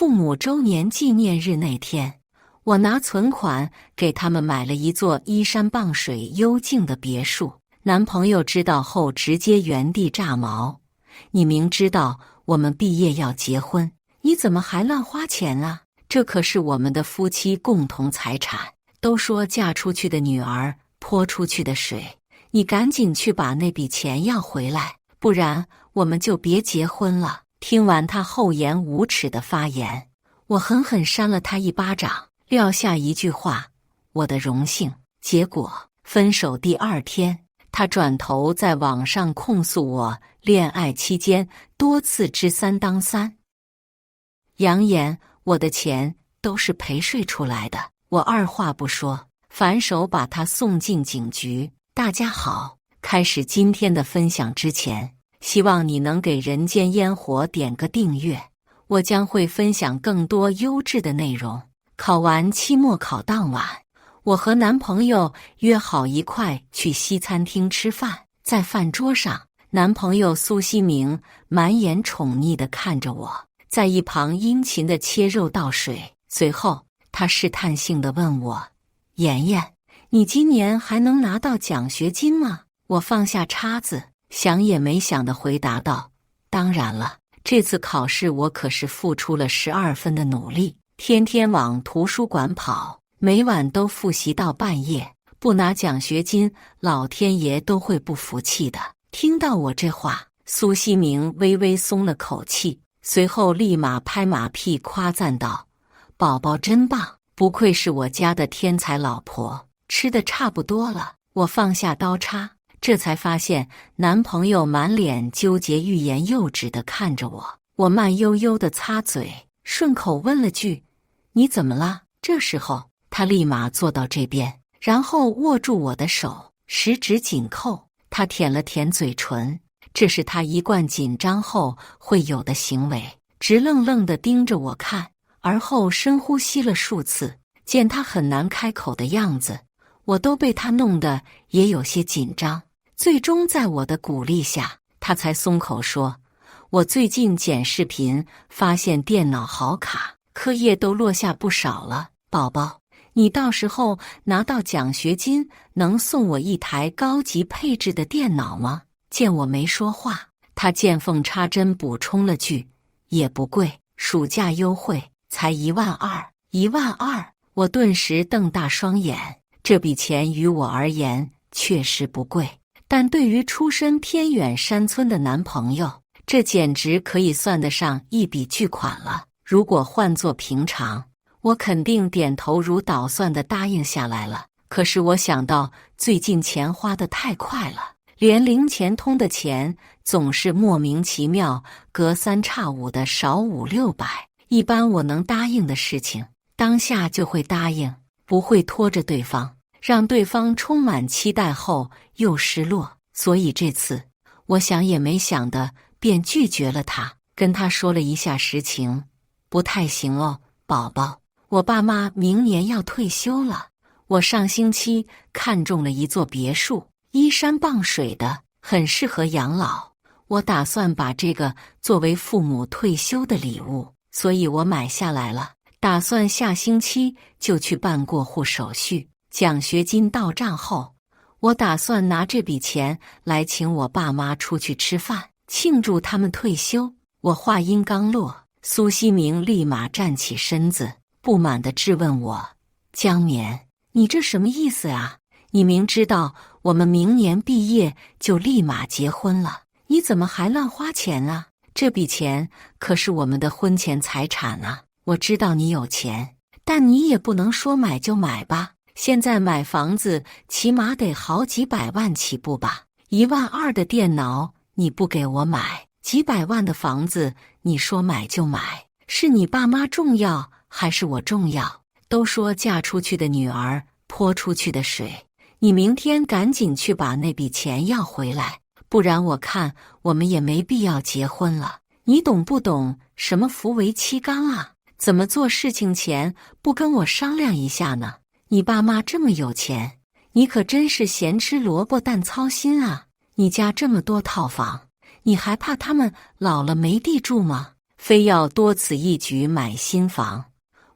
父母周年纪念日那天，我拿存款给他们买了一座依山傍水、幽静的别墅。男朋友知道后直接原地炸毛：“你明知道我们毕业要结婚，你怎么还乱花钱啊？这可是我们的夫妻共同财产。都说嫁出去的女儿泼出去的水，你赶紧去把那笔钱要回来，不然我们就别结婚了。”听完他厚颜无耻的发言，我狠狠扇了他一巴掌，撂下一句话：“我的荣幸。”结果分手第2天，他转头在网上控诉我恋爱期间多次知三当三，扬言我的钱都是陪睡出来的。我二话不说，反手把他送进警局。大家好，开始今天的分享之前，希望你能给人间烟火点个订阅，我将会分享更多优质的内容。考完期末考当晚，我和男朋友约好一块去西餐厅吃饭。在饭桌上，男朋友苏西明满眼宠溺地看着我，在一旁殷勤地切肉倒水。随后他试探性地问我：“妍妍，你今年还能拿到奖学金吗？”我放下叉子，想也没想地回答道：“当然了，这次考试我可是付出了12分的努力，天天往图书馆跑，每晚都复习到半夜，不拿奖学金，老天爷都会不服气的。”听到我这话，苏西明微微松了口气，随后立马拍马屁夸赞道：“宝宝真棒，不愧是我家的天才老婆，吃的差不多了。”我放下刀叉，这才发现男朋友满脸纠结欲言又止地看着我。我慢悠悠地擦嘴，顺口问了句：“你怎么了？”这时候他立马坐到这边，然后握住我的手，十指紧扣。他舔了舔嘴唇，这是他一贯紧张后会有的行为，直愣愣地盯着我看，而后深呼吸了数次。见他很难开口的样子，我都被他弄得也有些紧张。最终在我的鼓励下，他才松口说：“我最近剪视频，发现电脑好卡，课业都落下不少了。宝宝，你到时候拿到奖学金，能送我一台高级配置的电脑吗？”见我没说话，他见缝插针补充了句：“也不贵，暑假优惠才12000。”12000！我顿时瞪大双眼，这笔钱于我而言确实不贵，但对于出身偏远山村的男朋友，这简直可以算得上一笔巨款了。如果换作平常，我肯定点头如捣蒜地答应下来了。可是我想到最近钱花得太快了，连零钱通的钱总是莫名其妙隔三差五的少500-600，一般我能答应的事情，当下就会答应，不会拖着对方，让对方充满期待后又失落。所以这次我想也没想的便拒绝了他，跟他说了一下实情：“不太行哦，宝宝，我爸妈明年要退休了，我上星期看中了一座别墅，依山傍水的，很适合养老，我打算把这个作为父母退休的礼物，所以我买下来了，打算下星期就去办过户手续。奖学金到账后，我打算拿这笔钱来请我爸妈出去吃饭，庆祝他们退休。”我话音刚落，苏西明立马站起身子，不满地质问我：“江绵，你这什么意思啊？你明知道我们明年毕业就立马结婚了，你怎么还乱花钱啊？这笔钱可是我们的婚前财产啊！我知道你有钱，但你也不能说买就买吧？现在买房子起码得好几百万起步吧？12000的电脑你不给我买，几百万的房子你说买就买，是你爸妈重要还是我重要？都说嫁出去的女儿泼出去的水，你明天赶紧去把那笔钱要回来，不然我看我们也没必要结婚了。你懂不懂什么扶为妻纲啊？怎么做事情前不跟我商量一下呢？你爸妈这么有钱，你可真是咸吃萝卜淡操心啊！你家这么多套房，你还怕他们老了没地住吗？非要多此一举买新房。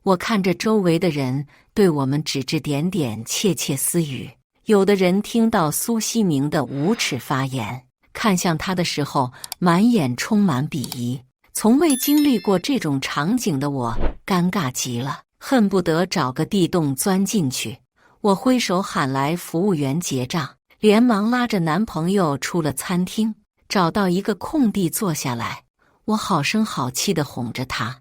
我看着周围的人对我们指指点点，窃窃私语。有的人听到苏西明的无耻发言，看向他的时候满眼充满鄙夷。从未经历过这种场景的我尴尬极了，恨不得找个地洞钻进去。我挥手喊来服务员结账，连忙拉着男朋友出了餐厅，找到一个空地坐下来。我好声好气地哄着他，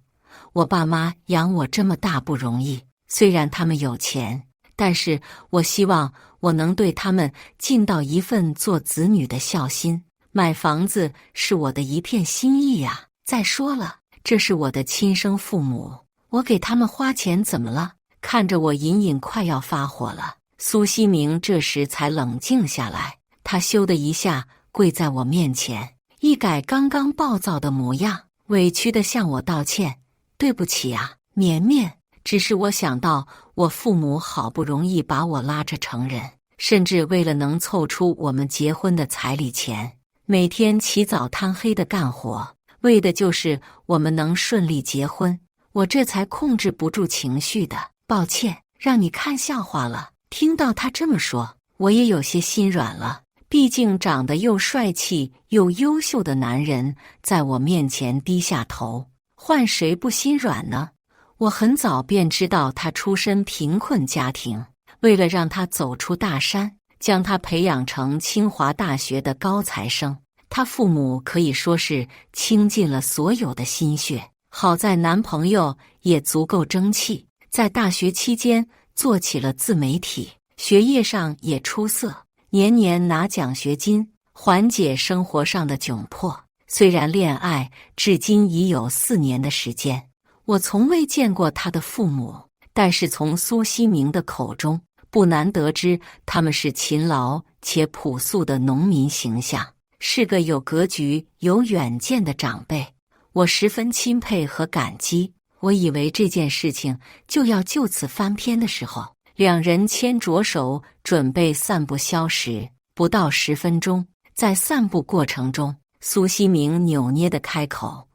我爸妈养我这么大不容易，虽然他们有钱，但是我希望我能对他们尽到一份做子女的孝心。买房子是我的一片心意呀。再说了，这是我的亲生父母，我给他们花钱怎么了？看着我隐隐快要发火了，苏西明这时才冷静下来，他咻的一下跪在我面前，一改刚刚暴躁的模样，委屈地向我道歉：“对不起啊，绵绵，只是我想到我父母好不容易把我拉扯成人，甚至为了能凑出我们结婚的彩礼钱，每天起早贪黑的干活，为的就是我们能顺利结婚，我这才控制不住情绪的。抱歉，让你看笑话了。”听到他这么说，我也有些心软了。毕竟长得又帅气又优秀的男人在我面前低下头，换谁不心软呢？我很早便知道他出身贫困家庭，为了让他走出大山，将他培养成清华大学的高材生，他父母可以说是倾尽了所有的心血。好在男朋友也足够争气，在大学期间做起了自媒体，学业上也出色，年年拿奖学金，缓解生活上的窘迫。虽然恋爱至今已有4年的时间，我从未见过他的父母，但是从苏西明的口中不难得知他们是勤劳且朴素的农民形象，是个有格局有远见的长辈。我十分钦佩和感激。我以为这件事情就要就此翻篇的时候，两人牵着手准备散步消食。不到10分钟，在散步过程中，苏西明扭捏地开口：“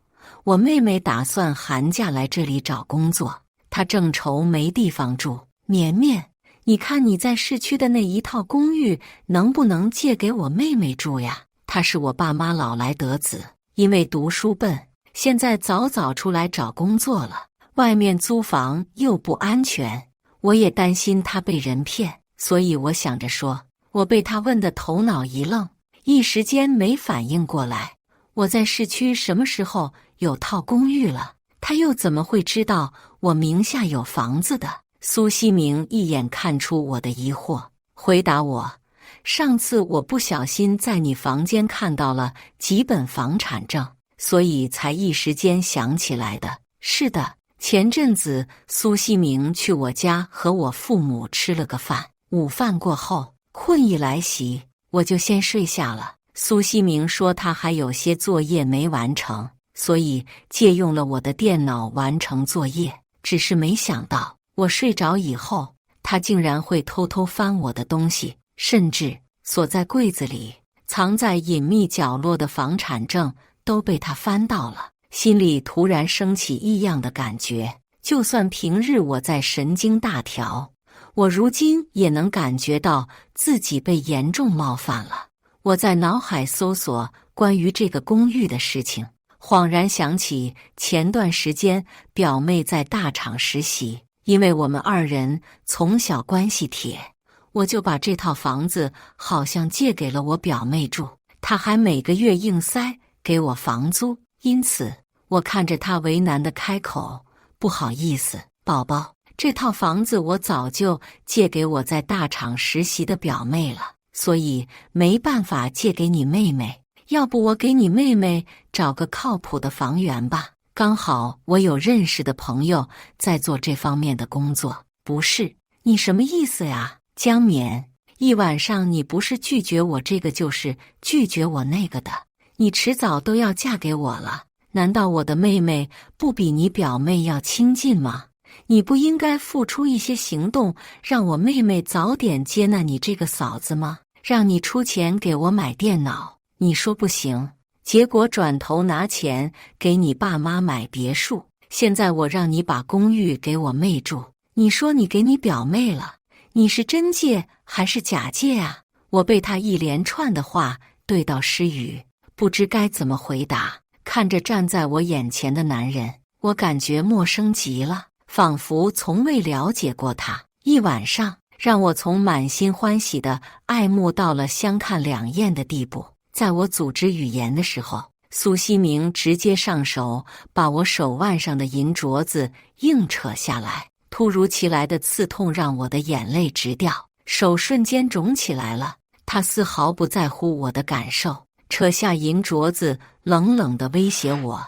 我妹妹打算寒假来这里找工作，她正愁没地方住。绵绵，你看你在市区的那一套公寓能不能借给我妹妹住呀？她是我爸妈老来得子，因为读书笨，现在早早出来找工作了，外面租房又不安全，我也担心她被人骗，所以我想着说。”我被他问得头脑一愣，一时间没反应过来。我在市区什么时候有套公寓了？他又怎么会知道我名下有房子的？苏西明一眼看出我的疑惑，回答我：“上次我不小心在你房间看到了几本房产证，所以才一时间想起来的。”是的，前阵子苏西明去我家和我父母吃了个饭，午饭过后，困意来袭，我就先睡下了。苏西明说他还有些作业没完成，所以借用了我的电脑完成作业。只是没想到，我睡着以后，他竟然会偷偷翻我的东西，甚至锁在柜子里、藏在隐秘角落的房产证都被他翻到了。心里突然升起异样的感觉，就算平日我在神经大条，我如今也能感觉到自己被严重冒犯了。我在脑海搜索关于这个公寓的事情，恍然想起前段时间表妹在大厂实习，因为我们2人从小关系铁，我就把这套房子好像借给了我表妹住，她还每个月硬塞给我房租。因此，我看着她为难地开口：“不好意思，宝宝。”这套房子我早就借给我在大厂实习的表妹了，所以没办法借给你妹妹。要不我给你妹妹找个靠谱的房源吧？刚好我有认识的朋友在做这方面的工作。不是，你什么意思呀？江冕，一晚上你不是拒绝我这个就是拒绝我那个的，你迟早都要嫁给我了。难道我的妹妹不比你表妹要亲近吗？你不应该付出一些行动，让我妹妹早点接纳你这个嫂子吗？让你出钱给我买电脑，你说不行，结果转头拿钱给你爸妈买别墅，现在我让你把公寓给我妹住，你说你给你表妹了，你是真借还是假借啊？我被他一连串的话对到失语，不知该怎么回答。看着站在我眼前的男人，我感觉陌生极了，仿佛从未了解过他。一晚上让我从满心欢喜的爱慕到了相看两厌的地步。在我组织语言的时候，苏西明直接上手把我手腕上的银镯子硬扯下来，突如其来的刺痛让我的眼泪直掉，手瞬间肿起来了。他丝毫不在乎我的感受，扯下银镯子，冷冷地威胁我：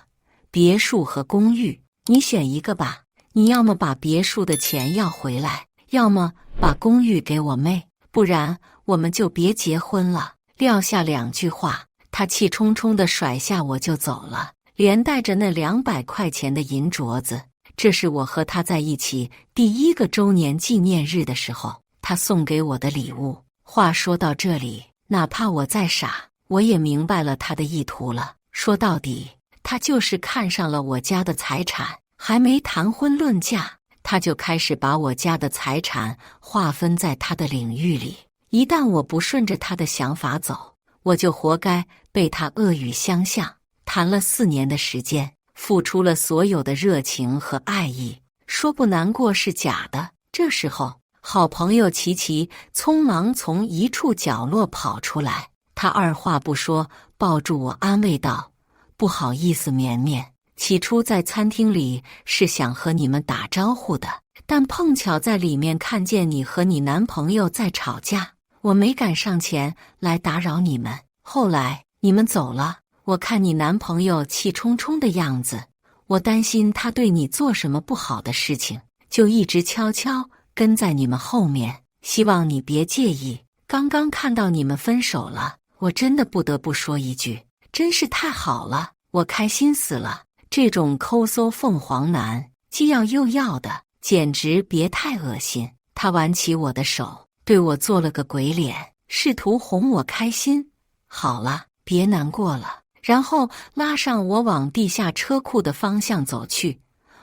别墅和公寓，你选一个吧。你要么把别墅的钱要回来，要么把公寓给我妹，不然我们就别结婚了。撂下2句话，他气冲冲地甩下我就走了，连带着那200块钱的银镯子。这是我和他在一起第1个周年纪念日的时候，他送给我的礼物。话说到这里，哪怕我再傻，我也明白了他的意图了。说到底，他就是看上了我家的财产，还没谈婚论嫁，他就开始把我家的财产划分在他的领域里。一旦我不顺着他的想法走，我就活该被他恶语相向。谈了4年的时间，付出了所有的热情和爱意，说不难过是假的。这时候，好朋友琪琪匆忙从一处角落跑出来，他二话不说抱住我安慰道：不好意思绵绵，起初在餐厅里是想和你们打招呼的，但碰巧在里面看见你和你男朋友在吵架，我没敢上前来打扰你们。后来你们走了，我看你男朋友气冲冲的样子，我担心他对你做什么不好的事情，就一直悄悄跟在你们后面，希望你别介意。刚刚看到你们分手了，我真的不得不说一句，真是太好了，我开心死了。这种抠搜凤凰男，既要又要的，简直别太恶心。他挽起我的手，对我做了个鬼脸，试图哄我开心。好了，别难过了，然后拉上我往地下车库的方向走去。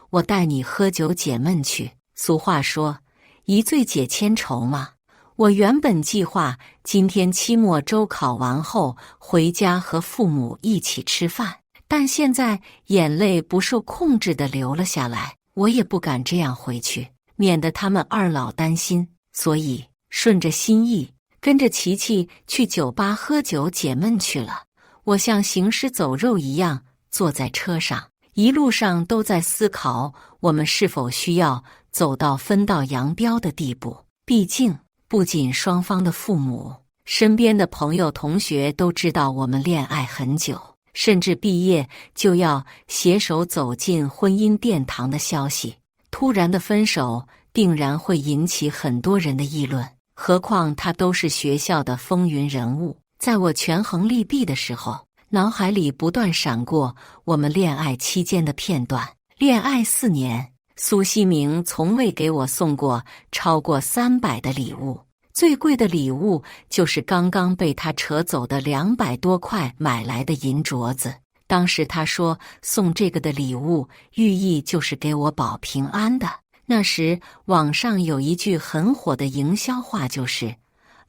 我带你喝酒解闷去。俗话说，一醉解千愁嘛。我原本计划今天期末周考完后回家和父母一起吃饭，但现在眼泪不受控制地流了下来，我也不敢这样回去，免得他们二老担心，所以顺着心意跟着琪琪去酒吧喝酒解闷去了。我像行尸走肉一样坐在车上，一路上都在思考我们是否需要走到分道扬镳的地步。毕竟不仅双方的父母，身边的朋友同学都知道我们恋爱很久，甚至毕业就要携手走进婚姻殿堂的消息。突然的分手定然会引起很多人的议论，何况他都是学校的风云人物。在我权衡利弊的时候，脑海里不断闪过我们恋爱期间的片段。恋爱4年，苏西明从未给我送过超过300的礼物，最贵的礼物就是刚刚被他扯走的200多块买来的银镯子。当时他说送这个的礼物寓意就是给我保平安的。那时网上有一句很火的营销话，就是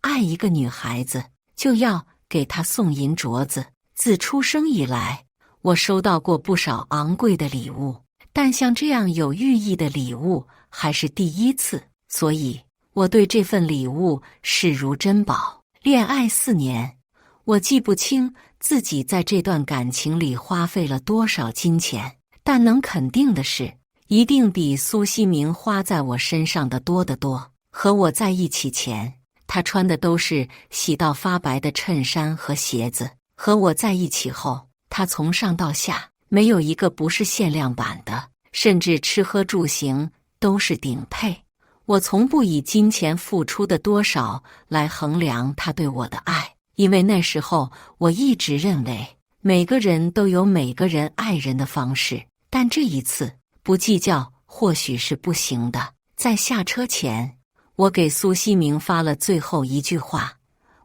爱一个女孩子就要给她送银镯子。自出生以来，我收到过不少昂贵的礼物，但像这样有寓意的礼物还是第一次，所以我对这份礼物视如珍宝。恋爱4年，我记不清自己在这段感情里花费了多少金钱，但能肯定的是，一定比苏西明花在我身上的多得多。和我在一起前，他穿的都是洗到发白的衬衫和鞋子；和我在一起后，他从上到下没有一个不是限量版的，甚至吃喝住行都是顶配。我从不以金钱付出的多少来衡量他对我的爱，因为那时候我一直认为每个人都有每个人爱人的方式，但这一次不计较或许是不行的。在下车前，我给苏西明发了最后一句话：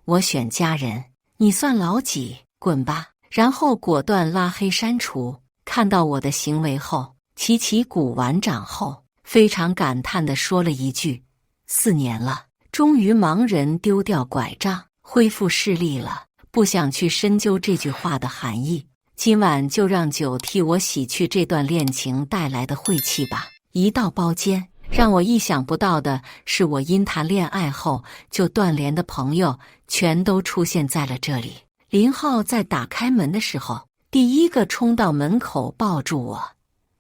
我选家人，你算老几？滚吧！然后果断拉黑删除。看到我的行为后，琪琪鼓完掌后，非常感叹地说了一句：“4年了，终于盲人丢掉拐杖，恢复视力了。”不想去深究这句话的含义，今晚就让酒替我洗去这段恋情带来的晦气吧。一到包间，让我意想不到的是，我因谈恋爱后就断联的朋友全都出现在了这里。林浩在打开门的时候，第一个冲到门口抱住我。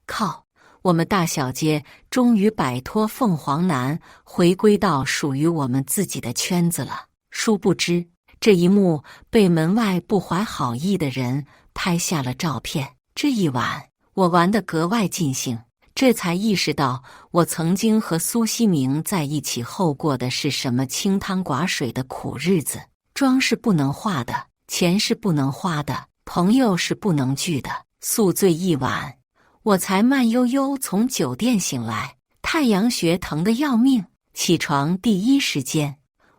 靠，我们大小街终于摆脱凤凰男，回归到属于我们自己的圈子了。殊不知，这一幕被门外不怀好意的人拍下了照片。这一晚，我玩得格外尽兴，这才意识到我曾经和苏西明在一起后过的是什么清汤寡水的苦日子。妆是不能化的，钱是不能花的，朋友是不能聚的。宿醉一晚，我才慢悠悠从酒店醒来，太阳穴疼得要命。起床第一时间，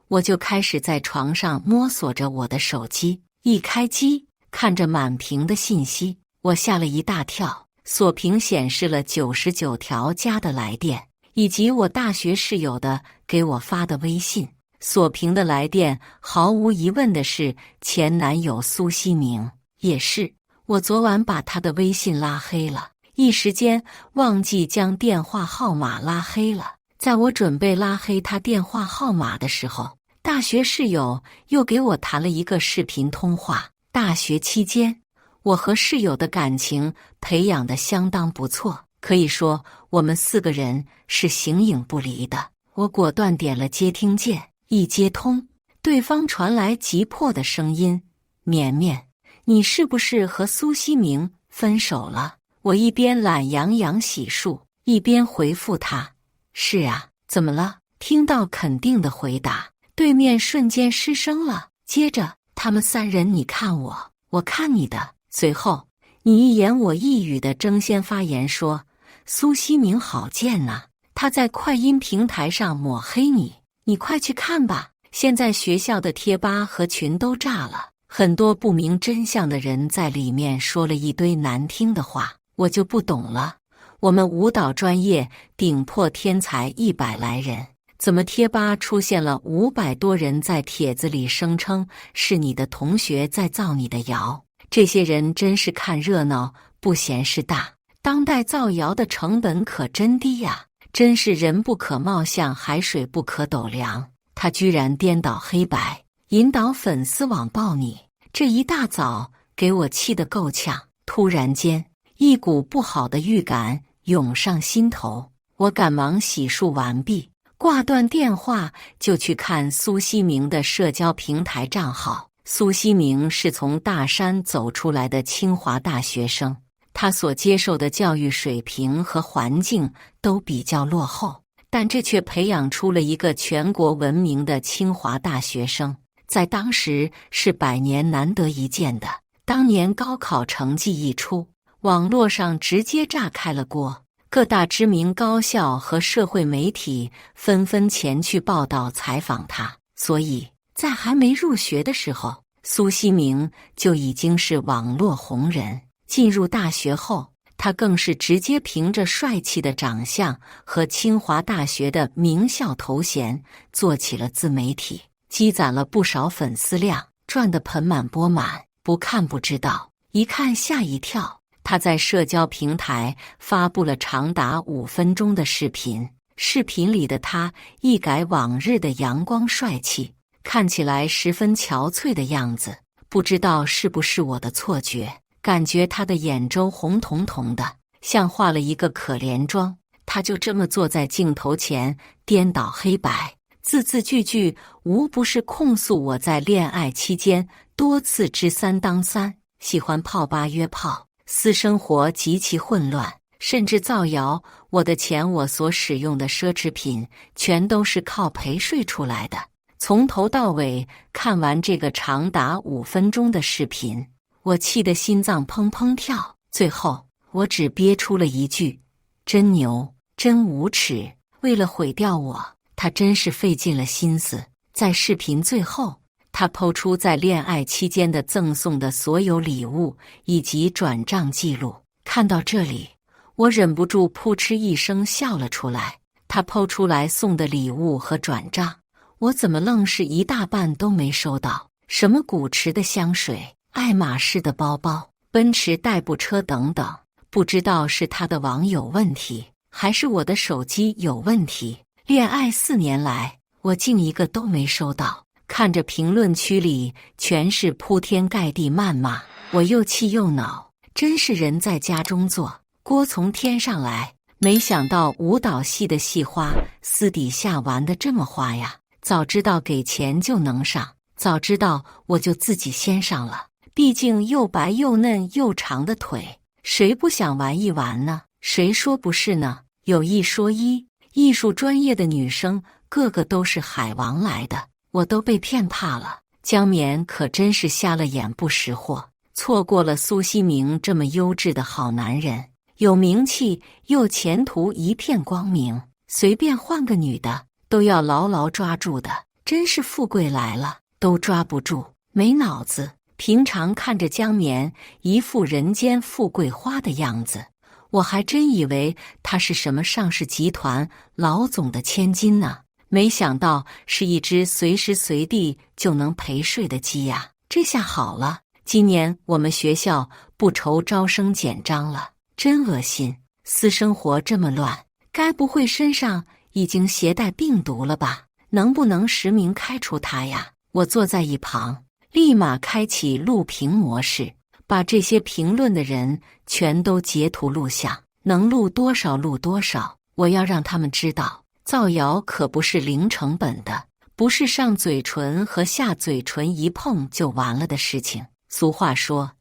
我就开始在床上摸索着我的手机。一开机，看着满屏的信息，我吓了一大跳。锁屏显示了99条加的来电，以及我大学室友的给我发的微信。锁屏的来电毫无疑问的是前男友苏西明，也是我昨晚把他的微信拉黑了，一时间忘记将电话号码拉黑了。在我准备拉黑他电话号码的时候，大学室友又给我谈了一个视频通话。大学期间，我和室友的感情培养得相当不错，可以说我们4个人是形影不离的。我果断点了接听键，一接通，对方传来急迫的声音：“绵绵，你是不是和苏西明分手了？”我一边懒洋洋洗漱，一边回复他：“是啊，怎么了？”听到肯定的回答，对面瞬间失声了。接着，他们3人你看我，我看你的。随后，你一言我一语的争先发言说：“苏西明好贱呐，他在快音平台上抹黑你，你快去看吧。现在学校的贴吧和群都炸了，很多不明真相的人在里面说了一堆难听的话。”我就不懂了，我们舞蹈专业顶破天才100来人，怎么贴吧出现了500多人在帖子里声称是你的同学在造你的谣？这些人真是看热闹不嫌事大，当代造谣的成本可真低呀！真是人不可貌相，海水不可斗量。他居然颠倒黑白，引导粉丝网暴你，这一大早给我气得够呛。突然间，一股不好的预感涌上心头，我赶忙洗漱完毕，挂断电话就去看苏西明的社交平台账号。苏西明是从大山走出来的清华大学生，他所接受的教育水平和环境都比较落后，但这却培养出了一个全国闻名的清华大学生，在当时是100年难得一见的。当年高考成绩一出，网络上直接炸开了锅，各大知名高校和社会媒体纷纷前去报道采访他，所以在还没入学的时候，苏西明就已经是网络红人。进入大学后，他更是直接凭着帅气的长相和清华大学的名校头衔做起了自媒体，积攒了不少粉丝量，赚得盆满钵满。不看不知道，一看吓一跳。他在社交平台发布了长达5分钟的视频，视频里的他一改往日的阳光帅气，看起来十分憔悴的样子。不知道是不是我的错觉，感觉他的眼周红彤彤的，像化了一个可怜妆。他就这么坐在镜头前，颠倒黑白，字字句句无不是控诉我在恋爱期间多次知3当3，喜欢泡吧约炮，私生活极其混乱，甚至造谣我的钱，我所使用的奢侈品全都是靠陪睡出来的。从头到尾看完这个长达5分钟的视频，我气得心脏砰砰跳。最后我只憋出了一句：真牛，真无耻。为了毁掉我，他真是费尽了心思。在视频最后，他抛出在恋爱期间的赠送的所有礼物以及转账记录。看到这里，我忍不住扑哧一声笑了出来。他抛出来送的礼物和转账，我怎么愣是一大半都没收到？什么古驰的香水、爱马仕的包包、奔驰代步车等等，不知道是他的网有问题，还是我的手机有问题。恋爱4年来，我竟一个都没收到。看着评论区里全是铺天盖地谩骂，我又气又恼。真是人在家中坐，锅从天上来。没想到舞蹈系的系花私底下玩得这么花呀！早知道给钱就能上，早知道我就自己先上了。毕竟又白又嫩又长的腿，谁不想玩一玩呢？谁说不是呢？有一说一，艺术专业的女生个个都是海王来的，我都被骗怕了。江绵可真是瞎了眼不识货，错过了苏熹明这么优质的好男人，有名气又前途一片光明，随便换个女的都要牢牢抓住的，真是富贵来了都抓不住，没脑子。平常看着江绵一副人间富贵花的样子，我还真以为他是什么上市集团老总的千金呢，没想到是一只随时随地就能陪睡的鸡呀！这下好了，今年我们学校不愁招生简章了，真恶心！私生活这么乱，该不会身上已经携带病毒了吧？能不能实名开除他呀？我坐在一旁，立马开启录屏模式，把这些评论的人全都截图录像，能录多少录多少。我要让他们知道，造谣可不是零成本的，不是上嘴唇和下嘴唇一碰就完了的事情。俗话说，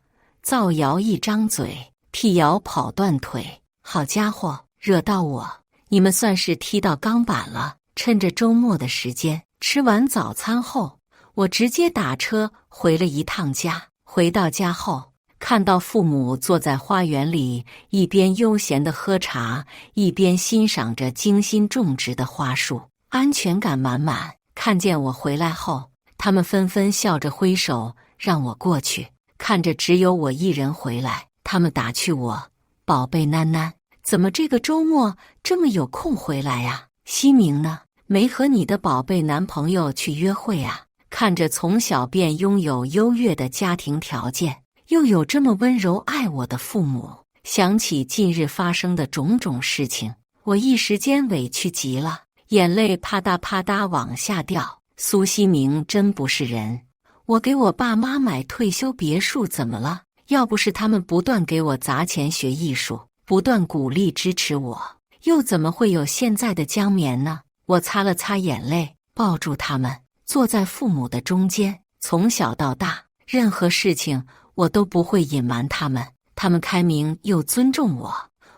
造谣一张嘴，辟谣跑断腿。好家伙，惹到我，你们算是踢到钢板了。趁着周末的时间，吃完早餐后，我直接打车回了一趟家。回到家后，看到父母坐在花园里，一边悠闲地喝茶，一边欣赏着精心种植的花树，安全感满满。看见我回来后，他们纷纷笑着挥手让我过去。看着只有我一人回来，他们打趣我：“宝贝囡囡，怎么这个周末这么有空回来呀？熹明呢？没和你的宝贝男朋友去约会啊？”看着从小便拥有优越的家庭条件，又有这么温柔爱我的父母，想起近日发生的种种事情，我一时间委屈极了，眼泪啪嗒啪嗒往下掉。苏熹明真不是人，我给我爸妈买退休别墅怎么了？要不是他们不断给我砸钱学艺术，不断鼓励支持我，又怎么会有现在的江绵呢？我擦了擦眼泪，抱住他们，坐在父母的中间。从小到大，任何事情我都不会隐瞒他们，他们开明又尊重我。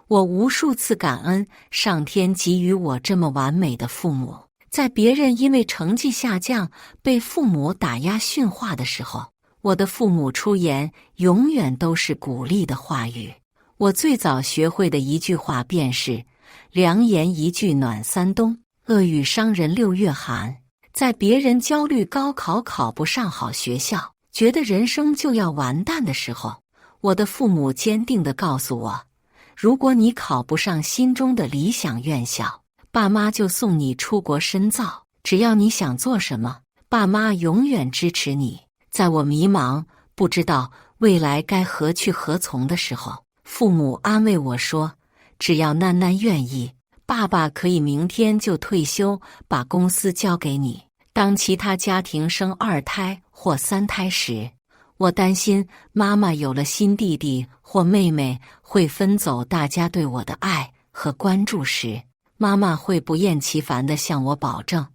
我无数次感恩上天给予我这么完美的父母。在别人因为成绩下降被父母打压训话的时候，我的父母出言永远都是鼓励的话语。我最早学会的一句话便是良言一句暖三冬，恶语伤人六月寒。在别人焦虑高考考不上好学校，觉得人生就要完蛋的时候，我的父母坚定地告诉我，如果你考不上心中的理想院校，爸妈就送你出国深造，只要你想做什么，爸妈永远支持你。在我迷茫不知道未来该何去何从的时候，父母安慰我说，只要囡囡愿意，爸爸可以明天就退休，把公司交给你。当其他家庭生2胎或3胎时，我担心妈妈有了新弟弟或妹妹会分走大家对我的爱和关注时，妈妈会不厌其烦地向我保证，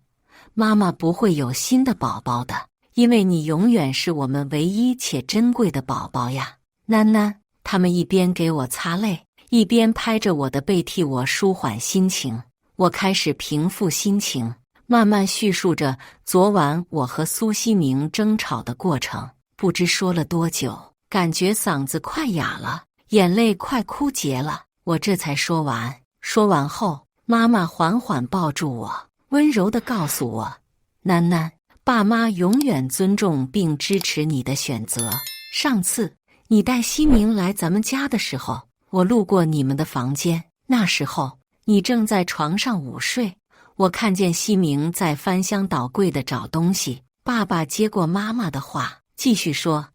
妈妈不会有新的宝宝的，因为你永远是我们唯一且珍贵的宝宝呀。囡囡，他们一边给我擦泪，一边拍着我的背替我舒缓心情。我开始平复心情，慢慢叙述着昨晚我和苏熹明争吵的过程。不知说了多久，感觉嗓子快哑了，眼泪快枯竭了，我这才说完。说完后，妈妈缓缓抱住我，温柔地告诉我，囡囡，爸妈永远尊重并支持你的选择。上次你带西明来咱们家的时候，我路过你们的房间，那时候你正在床上午睡，我看见西明在翻箱倒柜的找东西。爸爸接过妈妈的话，继续说，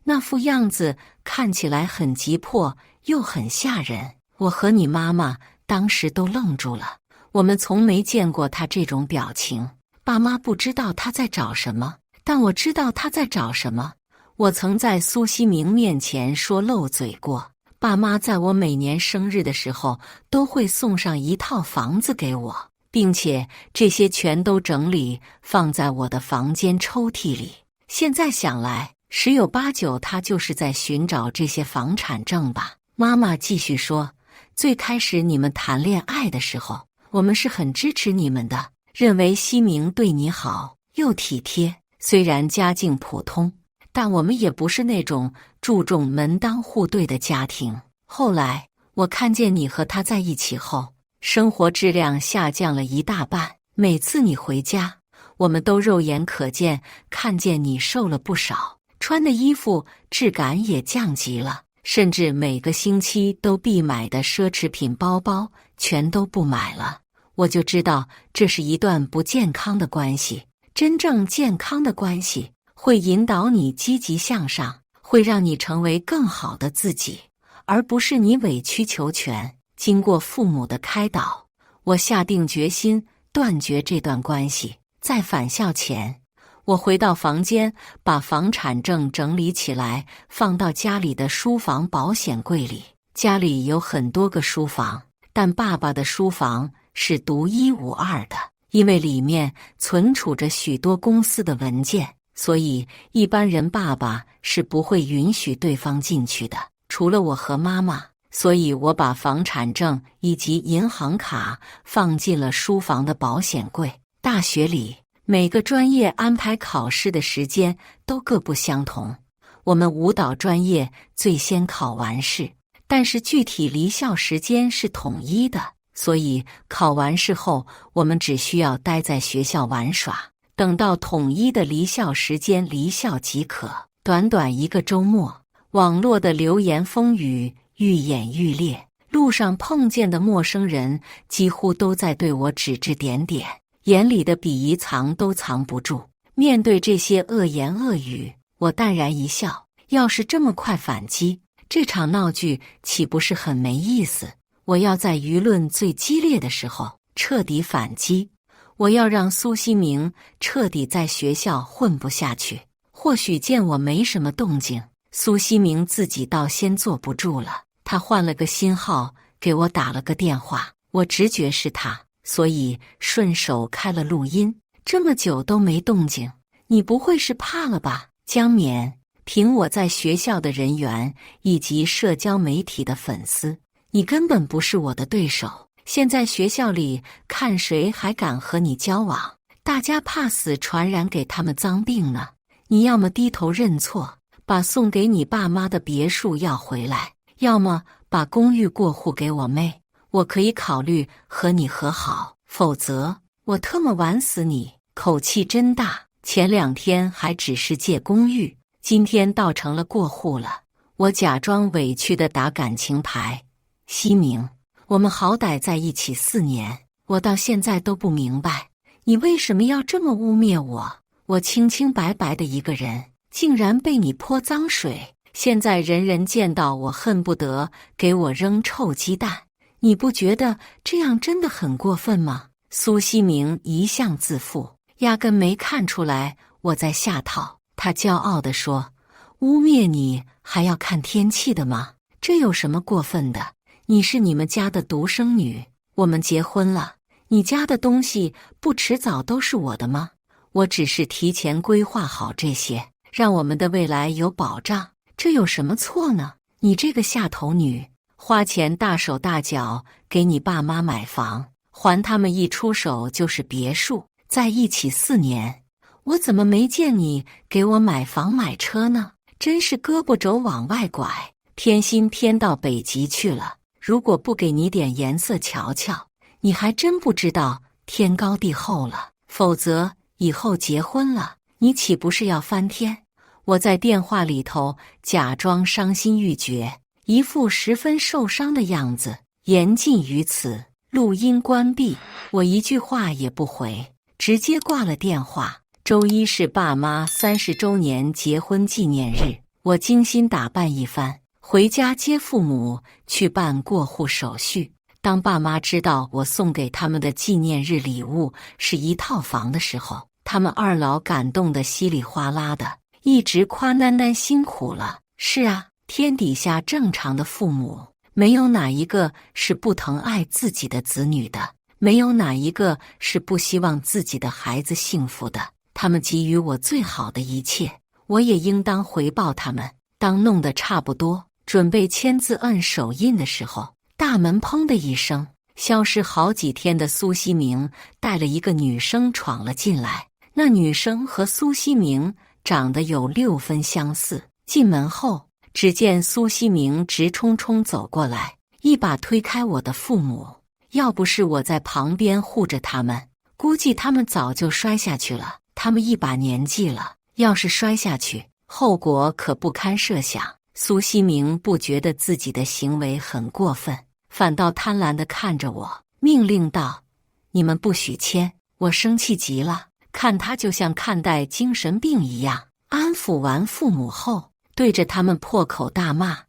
那副样子看起来很急迫又很吓人，我和你妈妈当时都愣住了，我们从没见过他这种表情。爸妈不知道他在找什么，但我知道他在找什么。我曾在苏西明面前说漏嘴过，爸妈在我每年生日的时候都会送上一套房子给我，并且这些全都整理放在我的房间抽屉里。现在想来，十有八九他就是在寻找这些房产证吧。妈妈继续说，最开始你们谈恋爱的时候，我们是很支持你们的，认为西明对你好又体贴，虽然家境普通，但我们也不是那种注重门当户对的家庭。后来我看见你和他在一起后，生活质量下降了一大半，每次你回家，我们都肉眼可见看见你瘦了不少，穿的衣服质感也降级了，甚至每个星期都必买的奢侈品包包全都不买了。我就知道这是一段不健康的关系。真正健康的关系会引导你积极向上，会让你成为更好的自己，而不是你委曲求全。经过父母的开导，我下定决心断绝这段关系。在返校前，我回到房间，把房产证整理起来，放到家里的书房保险柜里。家里有很多个书房，但爸爸的书房是独一无二的，因为里面存储着许多公司的文件，所以一般人爸爸是不会允许对方进去的，除了我和妈妈。所以我把房产证以及银行卡放进了书房的保险柜。大学里每个专业安排考试的时间都各不相同，我们舞蹈专业最先考完试，但是具体离校时间是统一的，所以考完试后我们只需要待在学校玩耍，等到统一的离校时间离校即可。短短一个周末，网络的流言风语愈演愈烈，路上碰见的陌生人几乎都在对我指指点点，眼里的鄙夷藏都藏不住。面对这些恶言恶语，我淡然一笑，要是这么快反击，这场闹剧岂不是很没意思？我要在舆论最激烈的时候彻底反击，我要让苏西明彻底在学校混不下去。或许见我没什么动静，苏西明自己倒先坐不住了，他换了个新号给我打了个电话，我直觉是他，所以顺手开了录音。这么久都没动静，你不会是怕了吧？江冕，凭我在学校的人缘以及社交媒体的粉丝，你根本不是我的对手。现在学校里看谁还敢和你交往，大家怕死传染给他们脏病呢。你要么低头认错，把送给你爸妈的别墅要回来，要么把公寓过户给我妹，我可以考虑和你和好，否则我特么玩死你。口气真大，前2天还只是借公寓，今天倒成了过户了。我假装委屈地打感情牌，西明，我们好歹在一起4年，我到现在都不明白，你为什么要这么污蔑我？我清清白白的一个人，竟然被你泼脏水，现在人人见到我恨不得给我扔臭鸡蛋，你不觉得这样真的很过分吗？苏西明一向自负，压根没看出来我在下套。他骄傲地说，污蔑你还要看天气的吗？这有什么过分的？你是你们家的独生女，我们结婚了，你家的东西不迟早都是我的吗？我只是提前规划好这些，让我们的未来有保障，这有什么错呢？你这个下头女，花钱大手大脚给你爸妈买房，还他们一出手就是别墅，在一起4年，我怎么没见你给我买房买车呢？真是胳膊肘往外拐，偏心偏到北极去了。如果不给你点颜色瞧瞧，你还真不知道天高地厚了。否则以后结婚了，你岂不是要翻天？我在电话里头假装伤心欲绝，一副十分受伤的样子。言尽于此，录音关闭。我一句话也不回，直接挂了电话。周一是爸妈30周年结婚纪念日，我精心打扮一番，回家接父母去办过户手续。当爸妈知道我送给他们的纪念日礼物是一套房的时候，他们二老感动得稀里哗啦的，一直夸囡囡辛苦了。是啊，天底下正常的父母，没有哪一个是不疼爱自己的子女的，没有哪一个是不希望自己的孩子幸福的。他们给予我最好的一切，我也应当回报他们。当弄得差不多，准备签字摁手印的时候，大门砰的一声，消失好几天的苏西明带了一个女生闯了进来。那女生和苏西明长得有6分相似。进门后，只见苏西明直冲冲走过来，一把推开我的父母。要不是我在旁边护着他们，估计他们早就摔下去了。他们一把年纪了，要是摔下去，后果可不堪设想。苏西明不觉得自己的行为很过分，反倒贪婪地看着我，命令道：“你们不许签！”我生气极了，看他就像看待精神病一样。安抚完父母后，对着他们破口大骂：“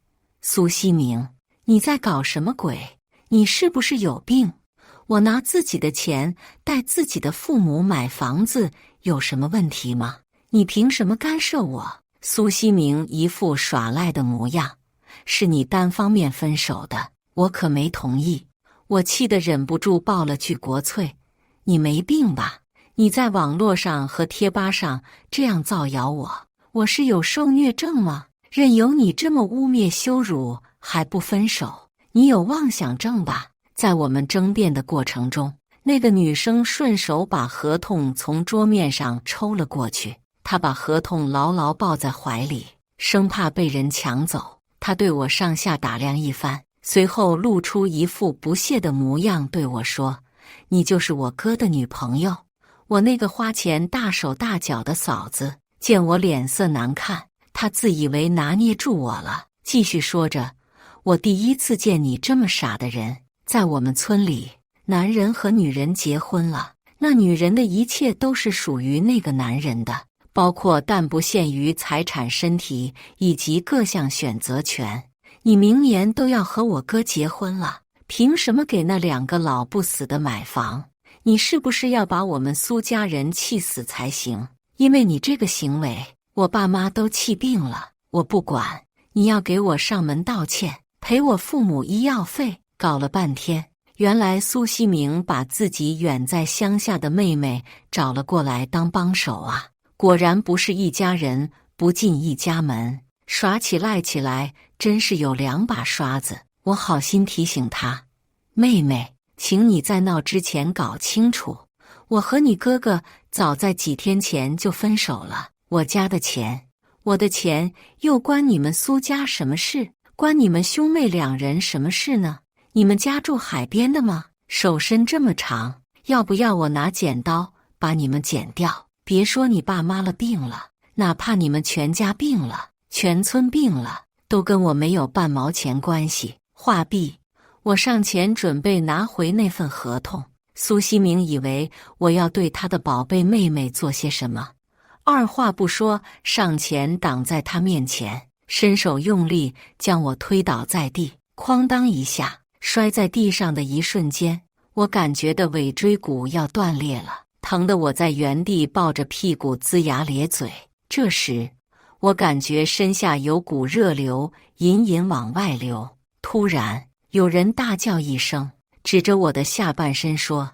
苏西明，你在搞什么鬼？你是不是有病？我拿自己的钱带自己的父母买房子有什么问题吗？你凭什么干涉我？”苏西明一副耍赖的模样：“是你单方面分手的，我可没同意。”我气得忍不住爆了句国粹：“你没病吧？你在网络上和贴吧上这样造谣我是有受虐症吗？任由你这么污蔑羞辱还不分手，你有妄想症吧？”在我们争辩的过程中，那个女生顺手把合同从桌面上抽了过去，她把合同牢牢抱在怀里，生怕被人抢走。她对我上下打量一番，随后露出一副不屑的模样对我说：“你就是我哥的女朋友？”我那个花钱大手大脚的嫂子见我脸色难看，她自以为拿捏住我了，继续说着：“我第一次见你这么傻的人。在我们村里，男人和女人结婚了，那女人的一切都是属于那个男人的，包括但不限于财产、身体以及各项选择权。你明年都要和我哥结婚了，凭什么给那2个老不死的买房？你是不是要把我们苏家人气死才行？因为你这个行为，我爸妈都气病了。我不管，你要给我上门道歉，赔我父母医药费。”搞了半天，原来苏西明把自己远在乡下的妹妹找了过来当帮手啊！果然不是一家人不进一家门，耍起赖起来真是有2把刷子。我好心提醒他：“妹妹，请你在闹之前搞清楚，我和你哥哥早在几天前就分手了。我家的钱，我的钱，又关你们苏家什么事？关你们兄妹2人什么事呢？你们家住海边的吗？手伸这么长，要不要我拿剪刀把你们剪掉？别说你爸妈了病了，哪怕你们全家病了，全村病了，都跟我没有半毛钱关系。”话毕，我上前准备拿回那份合同。苏西明以为我要对他的宝贝妹妹做些什么，二话不说上前挡在他面前，伸手用力将我推倒在地，哐当一下摔在地上的一瞬间，我感觉的尾椎骨要断裂了，疼得我在原地抱着屁股龇牙咧嘴。这时，我感觉身下有股热流隐隐往外流。突然，有人大叫一声，指着我的下半身说：“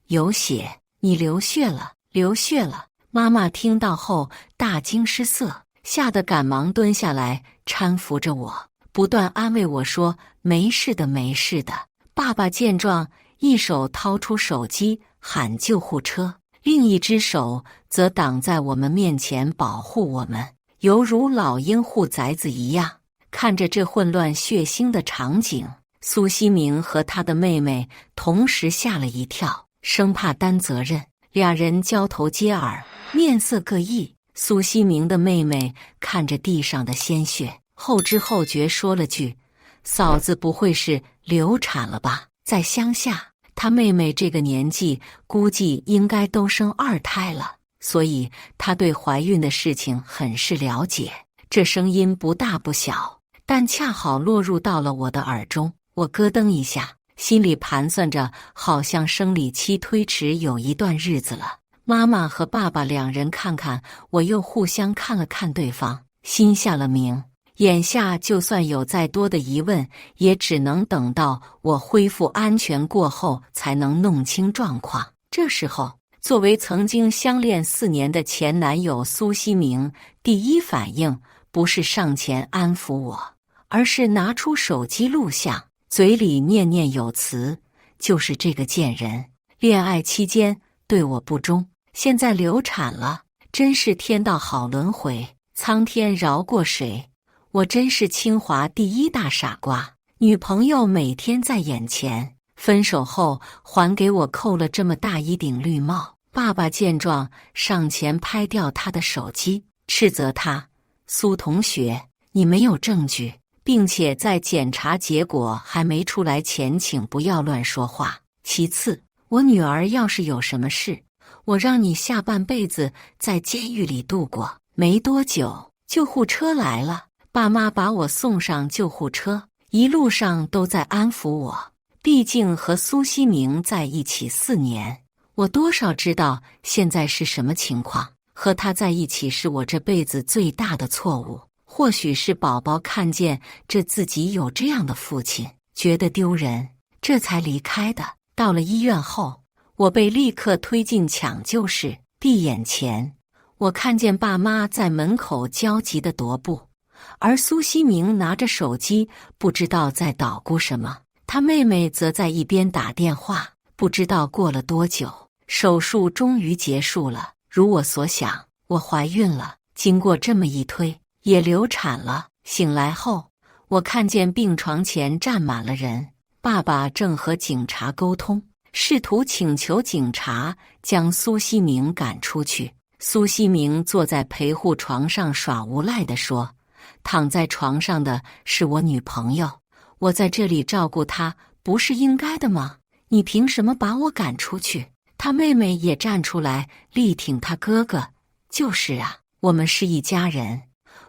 有血，你流血了，流血了！”妈妈听到后大惊失色，吓得赶忙蹲下来搀扶着我，不断安慰我说：“没事的，没事的。”爸爸见状，一手掏出手机喊救护车，另一只手则挡在我们面前保护我们，犹如老鹰护崽子一样。看着这混乱血腥的场景，苏西明和他的妹妹同时吓了一跳，生怕担责任，俩人交头接耳，面色各异。苏西明的妹妹看着地上的鲜血，后知后觉说了句：“嫂子不会是流产了吧？”在乡下，她妹妹这个年纪，估计应该都生二胎了，所以她对怀孕的事情很是了解。这声音不大不小，但恰好落入到了我的耳中。我咯噔一下，心里盘算着，好像生理期推迟有一段日子了。妈妈和爸爸两人看看我，又互相看了看对方，心下了明。眼下就算有再多的疑问，也只能等到我恢复安全过后才能弄清状况。这时候，作为曾经相恋4年的前男友苏西明，第一反应不是上前安抚我，而是拿出手机录像，嘴里念念有词，就是这个贱人，恋爱期间对我不忠，现在流产了，真是天道好轮回，苍天饶过谁？我真是清华第一大傻瓜，女朋友每天在眼前，分手后还给我扣了这么大一顶绿帽。爸爸见状，上前拍掉他的手机，斥责他：“苏同学，你没有证据，并且在检查结果还没出来前，请不要乱说话。其次，我女儿要是有什么事，我让你下半辈子在监狱里度过。”没多久，救护车来了，爸妈把我送上救护车，一路上都在安抚我。毕竟和苏西明在一起4年，我多少知道现在是什么情况。和他在一起是我这辈子最大的错误。或许是宝宝看见这自己有这样的父亲，觉得丢人，这才离开的。到了医院后，我被立刻推进抢救室。闭眼前，我看见爸妈在门口焦急地踱步，而苏西明拿着手机，不知道在捣鼓什么。他妹妹则在一边打电话。不知道过了多久，手术终于结束了。如我所想，我怀孕了。经过这么一推，也流产了。醒来后，我看见病床前站满了人，爸爸正和警察沟通，试图请求警察将苏西明赶出去。苏西明坐在陪护床上耍无赖地说：“躺在床上的是我女朋友，我在这里照顾她，不是应该的吗？你凭什么把我赶出去？”他妹妹也站出来力挺他哥哥：“就是啊，我们是一家人，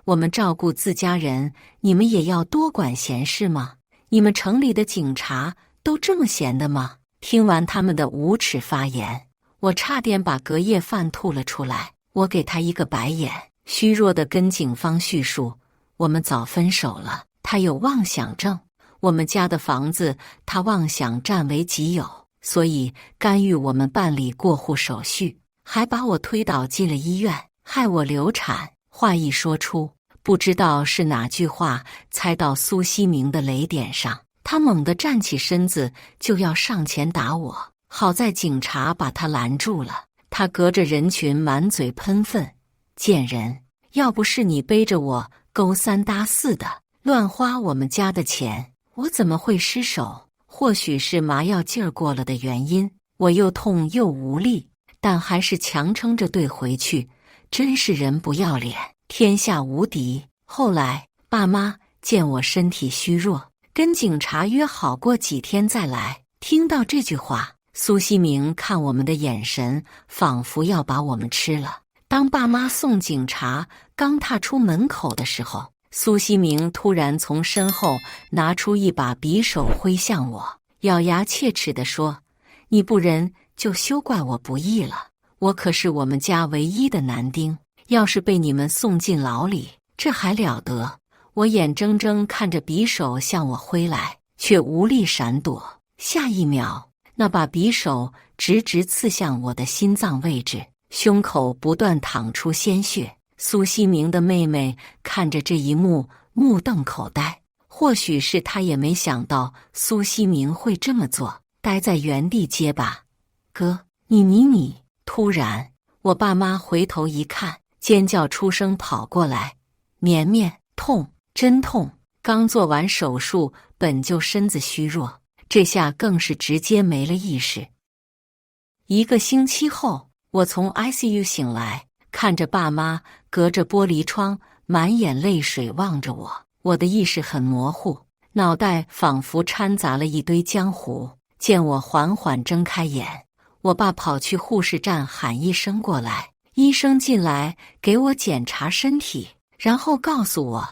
我们照顾自家人，你们也要多管闲事吗？你们城里的警察都这么闲的吗？”听完他们的无耻发言，我差点把隔夜饭吐了出来。我给他一个白眼，虚弱地跟警方叙述：“我们早分手了，他有妄想症，我们家的房子他妄想占为己有，所以干预我们办理过户手续，还把我推倒进了医院，害我流产。”话一说出，不知道是哪句话猜到苏西明的雷点上，他猛地站起身子就要上前打我，好在警察把他拦住了。他隔着人群满嘴喷粪：“贱人，要不是你背着我勾三搭四的乱花我们家的钱，我怎么会失手？”或许是麻药劲儿过了的原因，我又痛又无力，但还是强撑着对回去。真是人不要脸，天下无敌。后来爸妈见我身体虚弱，跟警察约好过几天再来。听到这句话，苏西明看我们的眼神仿佛要把我们吃了。当爸妈送警察刚踏出门口的时候，苏西明突然从身后拿出一把匕首挥向我，咬牙切齿地说：“你不仁，就休怪我不义了。我可是我们家唯一的男丁，要是被你们送进牢里，这还了得！”我眼睁睁看着匕首向我挥来，却无力闪躲。下一秒，那把匕首直直刺向我的心脏位置，胸口不断淌出鲜血。苏西明的妹妹看着这一幕，目瞪口呆。或许是她也没想到苏西明会这么做，待在原地结巴：“哥，你！”突然，我爸妈回头一看，尖叫出声跑过来：“绵绵，痛，真痛！”刚做完手术，本就身子虚弱，这下更是直接没了意识。1个星期后，我从 ICU 醒来，看着爸妈隔着玻璃窗满眼泪水望着我，我的意识很模糊，脑袋仿佛掺杂了一堆浆糊。见我缓缓睁开眼，我爸跑去护士站喊医生过来。医生进来给我检查身体，然后告诉我，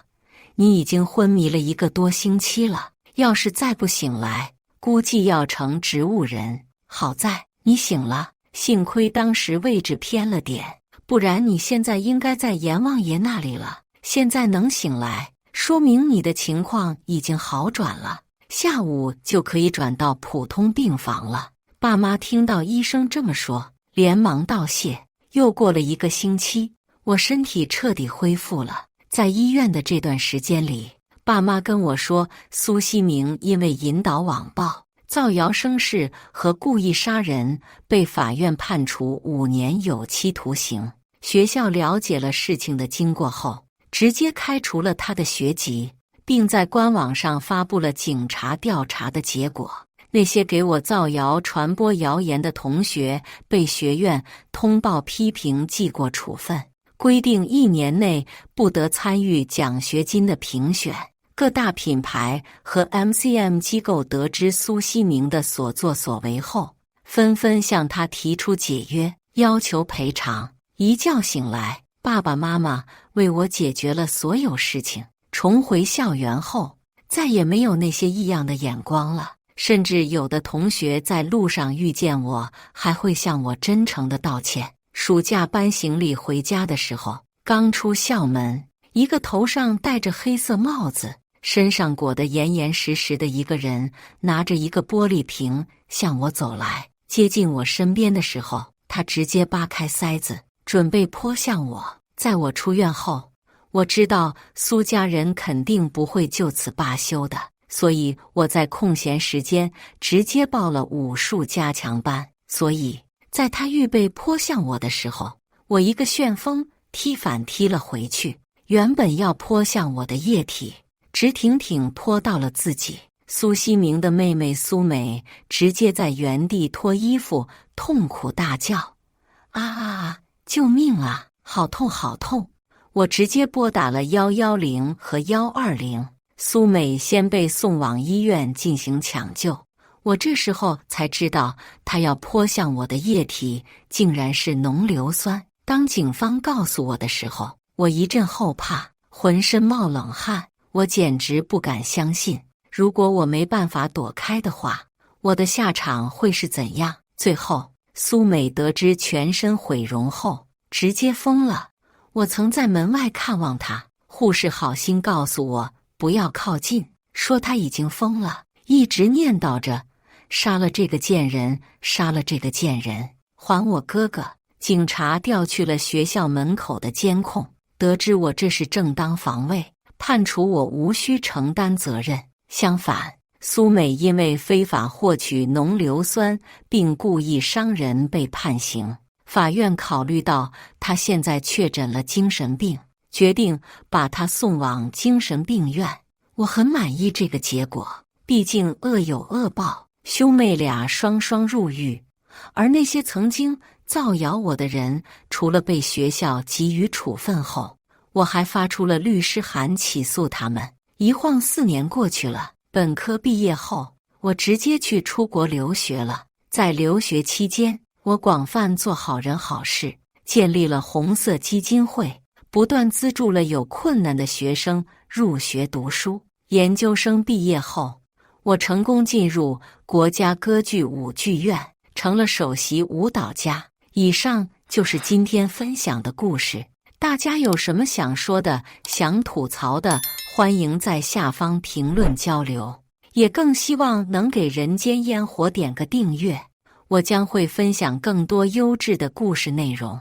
你已经昏迷了1个多星期了，要是再不醒来，估计要成植物人。好在你醒了，幸亏当时位置偏了点，不然你现在应该在阎王爷那里了。现在能醒来，说明你的情况已经好转了，下午就可以转到普通病房了。爸妈听到医生这么说，连忙道谢。又过了1个星期，我身体彻底恢复了。在医院的这段时间里，爸妈跟我说，苏西明因为引导网暴、造谣生事和故意杀人，被法院判处5年有期徒刑。学校了解了事情的经过后，直接开除了他的学籍，并在官网上发布了警察调查的结果。那些给我造谣传播谣言的同学被学院通报批评记过处分，规定1年内不得参与奖学金的评选。各大品牌和 MCM 机构得知苏西明的所作所为后，纷纷向他提出解约，要求赔偿。一觉醒来，爸爸妈妈为我解决了所有事情。重回校园后，再也没有那些异样的眼光了。甚至有的同学在路上遇见我，还会向我真诚地道歉。暑假搬行李回家的时候，刚出校门，一个头上戴着黑色帽子，身上裹得严严实实的一个人，拿着一个玻璃瓶向我走来。接近我身边的时候，他直接扒开塞子，准备泼向我。在我出院后，我知道苏家人肯定不会就此罢休的，所以我在空闲时间直接报了武术加强班。所以在他预备泼向我的时候，我一个旋风踢反踢了回去。原本要泼向我的液体，直挺挺泼到了自己。苏西明的妹妹苏美直接在原地脱衣服，痛苦大叫：啊！救命啊！好痛好痛！我直接拨打了110和120。苏美先被送往医院进行抢救，我这时候才知道她要泼向我的液体竟然是浓硫酸。当警方告诉我的时候，我一阵后怕，浑身冒冷汗，我简直不敢相信，如果我没办法躲开的话，我的下场会是怎样？最后，苏美得知全身毁容后，直接疯了。我曾在门外看望她，护士好心告诉我不要靠近，说他已经疯了，一直念叨着杀了这个贱人，杀了这个贱人，还我哥哥。警察调去了学校门口的监控，得知我这是正当防卫，判处我无需承担责任。相反，苏美因为非法获取浓硫酸并故意伤人被判刑。法院考虑到她现在确诊了精神病，决定把她送往精神病院。我很满意这个结果，毕竟恶有恶报，兄妹俩双双入狱，而那些曾经造谣我的人，除了被学校给予处分后，我还发出了律师函起诉他们。一晃4年过去了，本科毕业后，我直接去出国留学了。在留学期间，我广泛做好人好事，建立了红色基金会，不断资助了有困难的学生入学读书。研究生毕业后，我成功进入国家歌剧舞剧院，成了首席舞蹈家。以上就是今天分享的故事，大家有什么想说的、想吐槽的，欢迎在下方评论交流，也更希望能给人间烟火点个订阅，我将会分享更多优质的故事内容。